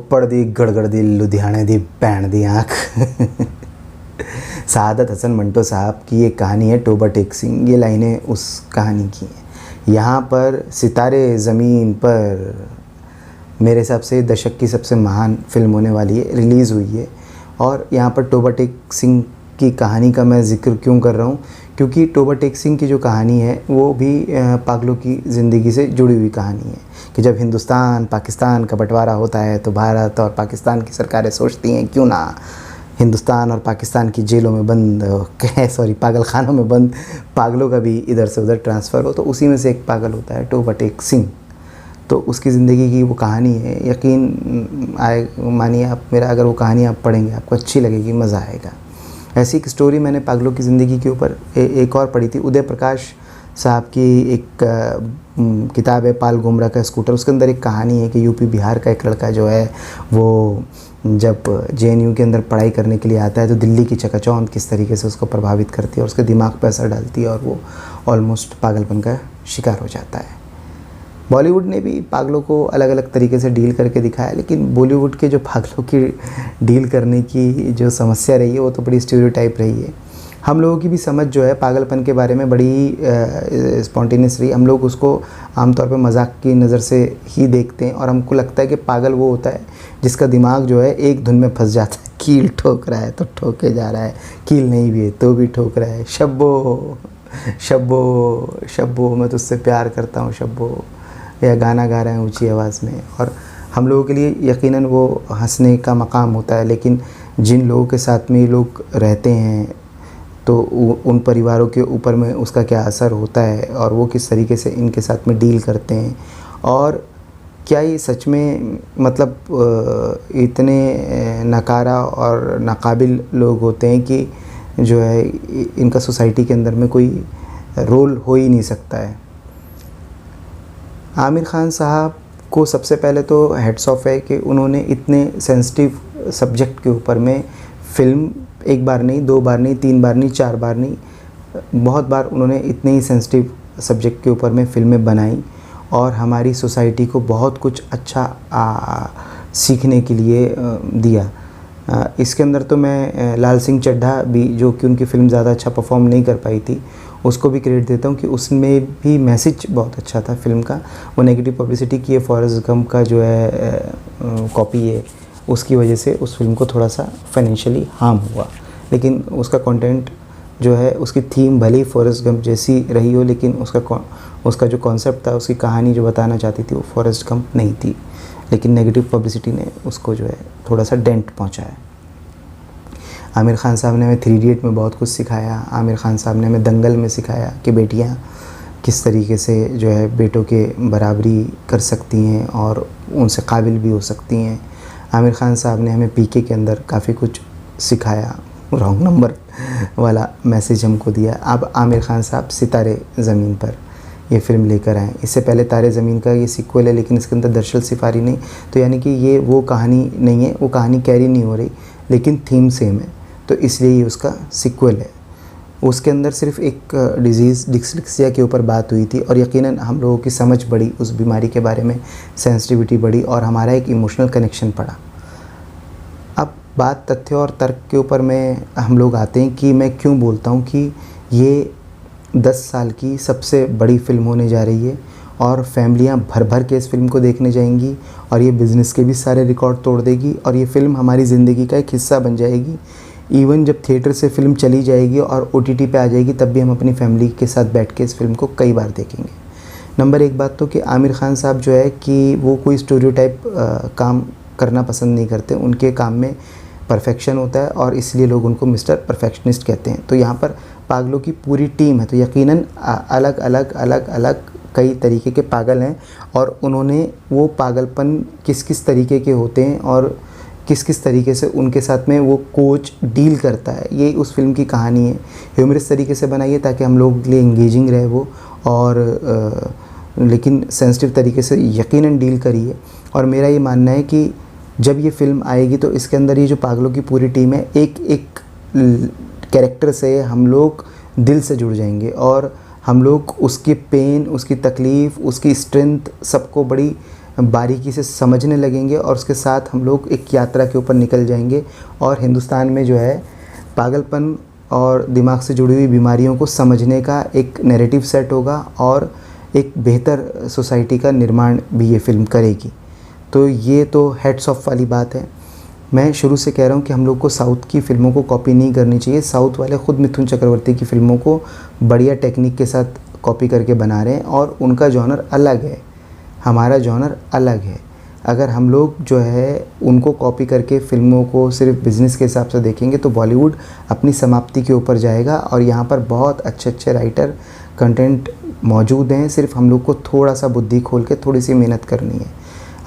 थप्पड़ दी गड़गड़ दी लुधियाने दी भैन दी आँख। सआदत हसन मंटो साहब की ये कहानी है टोबा टेक सिंह, ये लाइनें उस कहानी की हैं। यहाँ पर सितारे ज़मीन पर मेरे हिसाब से दशक की सबसे महान फिल्म होने वाली है, रिलीज़ हुई है। और यहाँ पर टोबा टेक सिंह की कहानी का मैं ज़िक्र क्यों कर रहा हूँ, क्योंकि टोबा टेक सिंह की जो कहानी है वो भी पागलों की ज़िंदगी से जुड़ी हुई कहानी है कि जब हिंदुस्तान पाकिस्तान का बंटवारा होता है तो भारत और पाकिस्तान की सरकारें सोचती हैं क्यों ना हिंदुस्तान और पाकिस्तान की जेलों में बंद पागल खानों में बंद पागलों का भी इधर से उधर ट्रांसफ़र हो। तो उसी में से एक पागल होता है टोबा टेक सिंह। तो उसकी ज़िंदगी की वो कहानी है। यकीन आए मानिए आप मेरा, अगर वो कहानी आप पढ़ेंगे आपको अच्छी लगेगी, मज़ा आएगा। ऐसी एक स्टोरी मैंने पागलों की ज़िंदगी के ऊपर एक और पढ़ी थी। उदय प्रकाश साहब की एक किताब है पाल गुमरा का स्कूटर। उसके अंदर एक कहानी है कि यूपी बिहार का एक लड़का जो है वो जब जेएनयू के अंदर पढ़ाई करने के लिए आता है तो दिल्ली की चकाचौंध किस तरीके से उसको प्रभावित करती है और उसके दिमाग पर असर डालती है और वो ऑलमोस्ट पागलपन का शिकार हो जाता है। बॉलीवुड ने भी पागलों को अलग अलग तरीके से डील करके दिखाया, लेकिन बॉलीवुड के जो पागलों की डील करने की जो समस्या रही है वो तो बड़ी स्टीरियोटाइप रही है। हम लोगों की भी समझ जो है पागलपन के बारे में बड़ी स्पॉन्टेनियस रही। हम लोग उसको आमतौर पे मजाक की नज़र से ही देखते हैं और हमको लगता है कि पागल वो होता है जिसका दिमाग जो है एक धुन में फंस जाता है। कील ठोक रहा है तो ठोके जा रहा है, कील नहीं भी है तो भी ठोक रहा है। शब्बो शब्बो शब्बो मैं तुझसे प्यार करता हूँ शब्बो, या गाना गा रहे हैं ऊंची आवाज़ में। और हम लोगों के लिए यकीनन वो हंसने का मकाम होता है, लेकिन जिन लोगों के साथ में ये लोग रहते हैं तो उन परिवारों के ऊपर में उसका क्या असर होता है और वो किस तरीके से इनके साथ में डील करते हैं। और क्या ये सच में मतलब इतने नकारा और नाकाबिल लोग होते हैं कि जो है इनका सोसाइटी के अंदर में कोई रोल हो ही नहीं सकता है। आमिर खान साहब को सबसे पहले तो हेड्स ऑफ है कि उन्होंने इतने सेंसिटिव सब्जेक्ट के ऊपर में फ़िल्म एक बार नहीं, दो बार नहीं, तीन बार नहीं, चार बार नहीं, बहुत बार उन्होंने इतने ही सेंसिटिव सब्जेक्ट के ऊपर में फ़िल्में बनाई और हमारी सोसाइटी को बहुत कुछ अच्छा सीखने के लिए दिया। इसके अंदर तो मैं लाल सिंह चड्ढा भी, जो कि उनकी फ़िल्म ज़्यादा अच्छा परफॉर्म नहीं कर पाई थी, उसको भी क्रेडिट देता हूँ कि उसमें भी मैसेज बहुत अच्छा था फ़िल्म का। वो नेगेटिव पब्लिसिटी की है फॉरेस्ट गंप का जो है कॉपी है, उसकी वजह से उस फिल्म को थोड़ा सा फाइनेंशियली हार्म हुआ, लेकिन उसका कंटेंट जो है, उसकी थीम भले ही फॉरेस्ट गंप जैसी रही हो, लेकिन उसका जो कॉन्सेप्ट था, उसकी कहानी जो बताना चाहती थी वो फॉरेस्ट गंप नहीं थी। लेकिन नेगेटिव पब्लिसिटी ने उसको जो है थोड़ा सा डेंट पहुंचाया। आमिर खान साहब ने हमें 3 इडियट में बहुत कुछ सिखाया। आमिर खान साहब ने हमें दंगल में सिखाया कि बेटियां किस तरीके से जो है बेटों के बराबरी कर सकती हैं और उनसे काबिल भी हो सकती हैं। आमिर खान साहब ने हमें पीके के अंदर काफ़ी कुछ सिखाया, रॉन्ग नंबर वाला मैसेज हमको दिया। अब आमिर खान साहब सितारे ज़मीन पर ये फ़िल्म लेकर आए। इससे पहले तारे ज़मीन का ये सीक्वल है, लेकिन इसके अंदर दरअसल सिफारी नहीं, तो यानी कि ये वो कहानी नहीं है, वो कहानी कैरी नहीं हो रही, लेकिन थीम सेम है, तो इसलिए ये उसका सीक्वल है। उसके अंदर सिर्फ एक डिज़ीज़ डिस्लेक्सिया के ऊपर बात हुई थी और यकीनन हम लोगों की समझ बढ़ी, उस बीमारी के बारे में सेंसिटिविटी बढ़ी और हमारा एक इमोशनल कनेक्शन पड़ा। अब बात तथ्य और तर्क के ऊपर में हम लोग आते हैं कि मैं क्यों बोलता हूँ कि ये 10 साल की सबसे बड़ी फ़िल्म होने जा रही है और फैमिलियाँ भर भर के इस फिल्म को देखने जाएंगी और ये बिज़नेस के भी सारे रिकॉर्ड तोड़ देगी और ये फ़िल्म हमारी ज़िंदगी का एक हिस्सा बन जाएगी। इवन जब थिएटर से फ़िल्म चली जाएगी और OTT पे आ जाएगी, तब भी हम अपनी फैमिली के साथ बैठ के इस फिल्म को कई बार देखेंगे। नंबर 1 बात तो कि आमिर खान साहब जो है कि वो कोई स्टीरियोटाइप काम करना पसंद नहीं करते। उनके काम में परफेक्शन होता है और इसलिए लोग उनको मिस्टर परफेक्शनिस्ट कहते हैं। तो यहाँ पर पागलों की पूरी टीम है, तो यकीनन अलग अलग कई तरीके के पागल हैं और उन्होंने वो पागलपन किस किस तरीके के होते हैं और किस किस तरीके से उनके साथ में वो कोच डील करता है, ये उस फिल्म की कहानी है। ह्यूमरस तरीके से बनाई है ताकि हम लोग के लिए इंगेजिंग रहे वो, और लेकिन सेंसिटिव तरीके से यकीनन डील करी है। और मेरा ये मानना है कि जब ये फ़िल्म आएगी तो इसके अंदर ये जो पागलों की पूरी टीम है, एक एक कैरेक्टर से हम लोग दिल से जुड़ जाएंगे और हम लोग उसकी पेन, उसकी तकलीफ़, उसकी स्ट्रेंथ सबको बड़ी बारीकी से समझने लगेंगे और उसके साथ हम लोग एक यात्रा के ऊपर निकल जाएंगे और हिंदुस्तान में जो है पागलपन और दिमाग से जुड़ी हुई बीमारियों को समझने का एक नैरेटिव सेट होगा और एक बेहतर सोसाइटी का निर्माण भी ये फ़िल्म करेगी। तो ये तो हेड्स ऑफ वाली बात है। मैं शुरू से कह रहा हूँ कि हम लोग को साउथ की फ़िल्मों को कॉपी नहीं करनी चाहिए। साउथ वाले ख़ुद मिथुन चक्रवर्ती की फ़िल्मों को बढ़िया टेक्निक के साथ कॉपी करके बना रहे हैं और उनका जॉनर अलग है, हमारा जॉनर अलग है। अगर हम लोग जो है उनको कॉपी करके फ़िल्मों को सिर्फ बिज़नेस के हिसाब से देखेंगे तो बॉलीवुड अपनी समाप्ति के ऊपर जाएगा। और यहाँ पर बहुत अच्छे अच्छे राइटर, कंटेंट मौजूद हैं, सिर्फ हम लोग को थोड़ा सा बुद्धि खोल के थोड़ी सी मेहनत करनी है।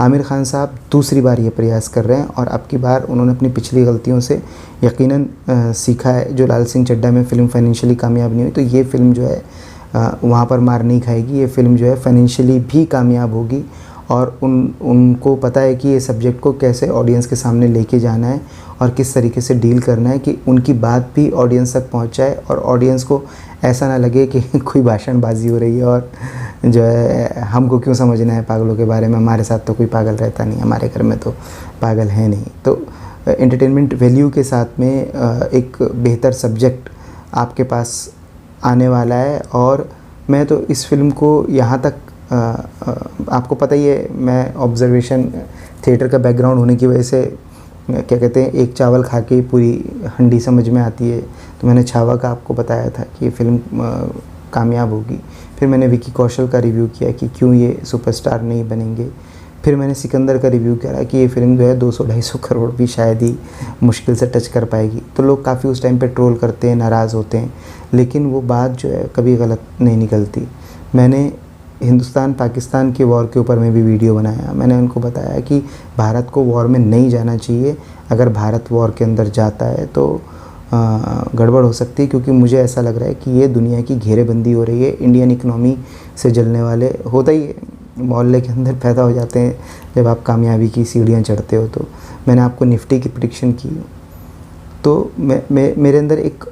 आमिर खान साहब दूसरी बार ये प्रयास कर रहे हैं और अब की बार उन्होंने अपनी पिछली गलतियों से यकीनन सीखा है। जो लाल सिंह चड्ढा में फ़िल्म फाइनेंशियली कामयाब नहीं हुई, तो ये फ़िल्म जो है वहाँ पर मार नहीं खाएगी। ये फ़िल्म जो है फाइनेंशियली भी कामयाब होगी और उनको पता है कि ये सब्जेक्ट को कैसे ऑडियंस के सामने लेके जाना है और किस तरीके से डील करना है कि उनकी बात भी ऑडियंस तक पहुँच जाए और ऑडियंस को ऐसा ना लगे कि कोई भाषणबाजी हो रही है और जो है हमको क्यों समझना है पागलों के बारे में, हमारे साथ तो कोई पागल रहता नहीं, हमारे घर में तो पागल है नहीं। तो एंटरटेनमेंट वैल्यू के साथ में एक बेहतर सब्जेक्ट आपके पास आने वाला है। और मैं तो इस फिल्म को यहाँ तक आपको पता ही है, मैं ऑब्जर्वेशन थिएटर का बैकग्राउंड होने की वजह से क्या कहते हैं, एक चावल खा के पूरी हंडी समझ में आती है। तो मैंने छावा का आपको बताया था कि ये फ़िल्म कामयाब होगी। फिर मैंने विकी कौशल का रिव्यू किया कि क्यों ये सुपरस्टार नहीं बनेंगे। फिर मैंने सिकंदर का रिव्यू करा कि ये फ़िल्म जो है 200-250 करोड़ भी शायद ही मुश्किल से टच कर पाएगी। तो लोग काफ़ी उस टाइम पे ट्रोल करते हैं, नाराज़ होते हैं, लेकिन वो बात जो है कभी गलत नहीं निकलती। मैंने हिंदुस्तान पाकिस्तान के वॉर के ऊपर में भी वीडियो बनाया। मैंने उनको बताया कि भारत को वॉर में नहीं जाना चाहिए। अगर भारत वॉर के अंदर जाता है तो गड़बड़ हो सकती है, क्योंकि मुझे ऐसा लग रहा है कि ये दुनिया की घेरेबंदी हो रही है। इंडियन इकनॉमी से जलने वाले होता ही मोहल्ले के अंदर पैदा हो जाते हैं जब आप कामयाबी की सीढ़ियाँ चढ़ते हो। तो मैंने आपको निफ्टी की प्रेडिक्शन की। तो मेरे अंदर एक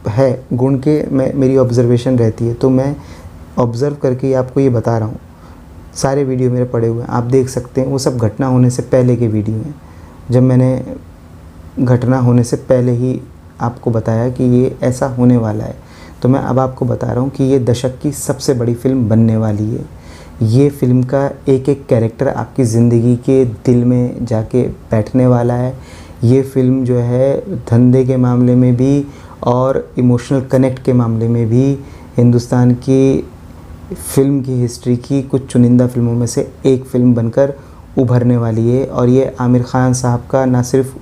है गुण के मेरी ऑब्जर्वेशन रहती है, तो मैं ऑब्ज़र्व करके आपको ये बता रहा हूँ। सारे वीडियो मेरे पड़े हुए हैं, आप देख सकते हैं। वो सब घटना होने से पहले के वीडियो हैं, जब मैंने घटना होने से पहले ही आपको बताया कि ये ऐसा होने वाला है। तो मैं अब आपको बता रहा हूँ कि ये दशक की सबसे बड़ी फ़िल्म बनने वाली है। ये फ़िल्म का एक एक कैरेक्टर आपकी ज़िंदगी के दिल में जाके बैठने वाला है। ये फ़िल्म जो है धंधे के मामले में भी और इमोशनल कनेक्ट के मामले में भी हिंदुस्तान की फ़िल्म की हिस्ट्री की कुछ चुनिंदा फ़िल्मों में से एक फ़िल्म बनकर उभरने वाली है। और ये आमिर खान साहब का ना सिर्फ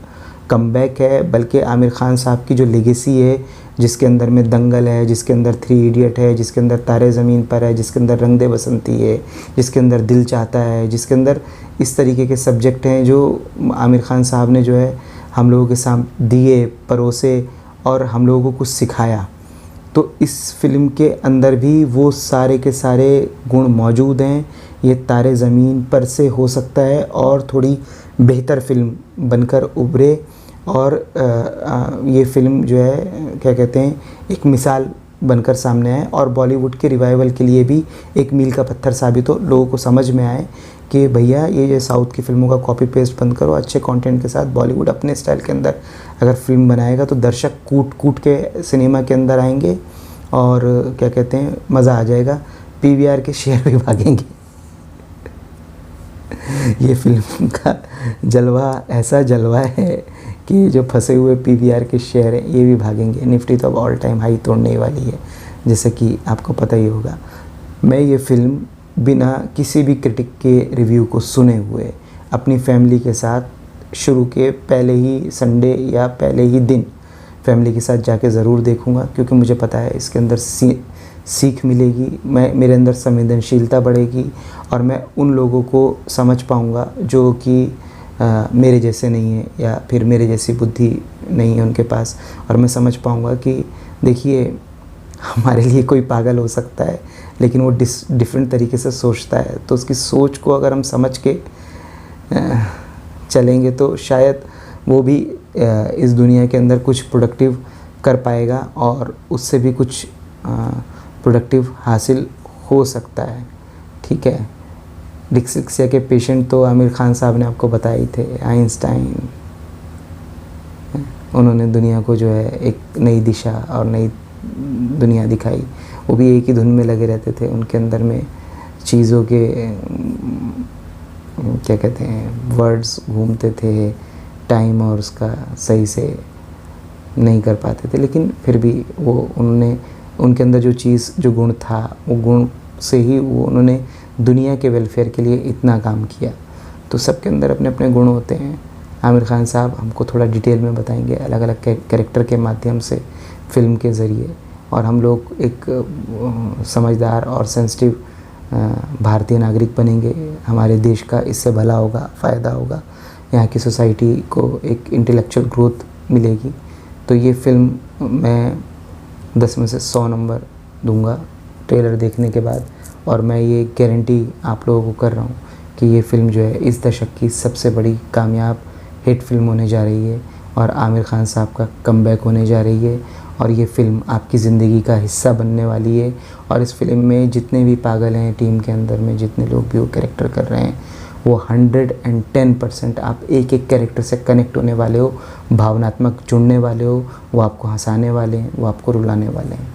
कमबैक है, बल्कि आमिर खान साहब की जो लेगेसी है, जिसके अंदर में दंगल है, जिसके अंदर 3 इडियट है, जिसके अंदर तारे ज़मीन पर है, जिसके अंदर रंग दे बसंती है, जिसके अंदर दिल चाहता है, जिसके अंदर इस तरीके के सब्जेक्ट हैं जो आमिर खान साहब ने जो है हम लोगों के सामने दिए, परोसे और हम लोगों को कुछ सिखाया। तो इस फिल्म के अंदर भी वो सारे के सारे गुण मौजूद हैं। ये तारे ज़मीन पर से हो सकता है और थोड़ी बेहतर फिल्म बनकर उभरे और ये फ़िल्म जो है क्या कहते हैं, एक मिसाल बनकर सामने आए और बॉलीवुड के रिवाइवल के लिए भी एक मील का पत्थर साबित हो। लोगों को समझ में आए कि भैया ये जो साउथ की फ़िल्मों का कॉपी पेस्ट बंद करो, अच्छे कंटेंट के साथ बॉलीवुड अपने स्टाइल के अंदर अगर फिल्म बनाएगा तो दर्शक कूट कूट के सिनेमा के अंदर आएंगे और क्या कहते हैं, मज़ा आ जाएगा। पीवीआर के शेयर भी भागेंगे। ये फिल्म का जलवा ऐसा जलवा है कि जो फंसे हुए पीवीआर के शेयर हैं ये भी भागेंगे। निफ्टी तो अब ऑल टाइम हाई तोड़ने वाली है, जैसे कि आपको पता ही होगा। मैं ये फ़िल्म बिना किसी भी क्रिटिक के रिव्यू को सुने हुए अपनी फैमिली के साथ शुरू के पहले ही संडे या पहले ही दिन फैमिली के साथ जाके ज़रूर देखूँगा, क्योंकि मुझे पता है इसके अंदर सीख मिलेगी, मेरे अंदर संवेदनशीलता बढ़ेगी और मैं उन लोगों को समझ पाऊँगा जो कि मेरे जैसे नहीं है या फिर मेरे जैसी बुद्धि नहीं है उनके पास। और मैं समझ पाऊँगा कि देखिए, हमारे लिए कोई पागल हो सकता है लेकिन वो डिफरेंट तरीके से सोचता है, तो उसकी सोच को अगर हम समझ के चलेंगे तो शायद वो भी इस दुनिया के अंदर कुछ प्रोडक्टिव कर पाएगा और उससे भी कुछ प्रोडक्टिव हासिल हो सकता है। ठीक है, डिस्लेक्सिया के पेशेंट तो आमिर खान साहब ने आपको बताए ही थे, आइंस्टाइन। उन्होंने दुनिया को जो है एक नई दिशा और नई दुनिया दिखाई। वो भी एक ही धुन में लगे रहते थे, उनके अंदर में चीज़ों के क्या कहते हैं वर्ड्स घूमते थे, टाइम और उसका सही से नहीं कर पाते थे, लेकिन फिर भी वो उन्होंने उनके अंदर जो चीज़ जो गुण था वो गुण से ही वो उन्होंने दुनिया के वेलफेयर के लिए इतना काम किया। तो सबके अंदर अपने अपने गुण होते हैं। आमिर खान साहब हमको थोड़ा डिटेल में बताएंगे अलग अलग कैरेक्टर के माध्यम से फ़िल्म के ज़रिए, और हम लोग एक समझदार और सेंसिटिव भारतीय नागरिक बनेंगे। हमारे देश का इससे भला होगा, फ़ायदा होगा, यहाँ की सोसाइटी को एक इंटेलेक्चुअल ग्रोथ मिलेगी। तो ये फ़िल्म मैं 10 में से 100 नंबर दूंगा ट्रेलर देखने के बाद, और मैं ये गारंटी आप लोगों को कर रहा हूँ कि ये फ़िल्म जो है इस दशक की सबसे बड़ी कामयाब हिट फिल्म होने जा रही है, और आमिर खान साहब का कमबैक होने जा रही है, और ये फ़िल्म आपकी ज़िंदगी का हिस्सा बनने वाली है। और इस फिल्म में जितने भी पागल हैं टीम के अंदर में, जितने लोग भी वो कैरेक्टर कर रहे हैं, वो 110% आप एक एक कैरेक्टर से कनेक्ट होने वाले हो, भावनात्मक जुड़ने वाले हो। वो आपको हंसाने वाले हैं, वो आपको रुलाने वाले हैं।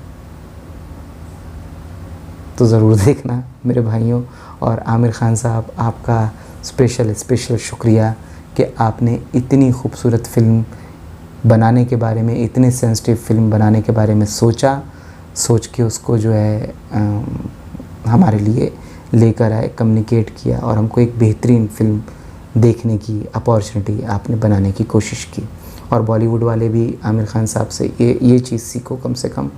तो ज़रूर देखना मेरे भाइयों। और आमिर खान साहब, आपका स्पेशल शुक्रिया कि आपने इतनी खूबसूरत फ़िल्म बनाने के बारे में, इतनी सेंसिटिव फ़िल्म बनाने के बारे में सोच के उसको जो है हमारे लिए लेकर आए, कम्युनिकेट किया, और हमको एक बेहतरीन फ़िल्म देखने की अपॉर्चुनिटी आपने बनाने की कोशिश की। और बॉलीवुड वाले भी आमिर खान साहब से ये चीज़ सीखो, कम से कम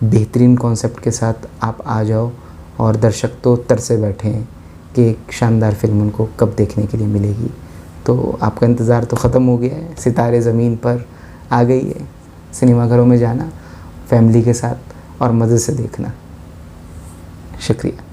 बेहतरीन कॉन्सेप्ट के साथ आप आ जाओ, और दर्शक तो तरसे बैठे हैं कि एक शानदार फ़िल्म उनको कब देखने के लिए मिलेगी। तो आपका इंतज़ार तो ख़त्म हो गया है, सितारे ज़मीन पर आ गई है। सिनेमाघरों में जाना फैमिली के साथ और मज़े से देखना। शुक्रिया।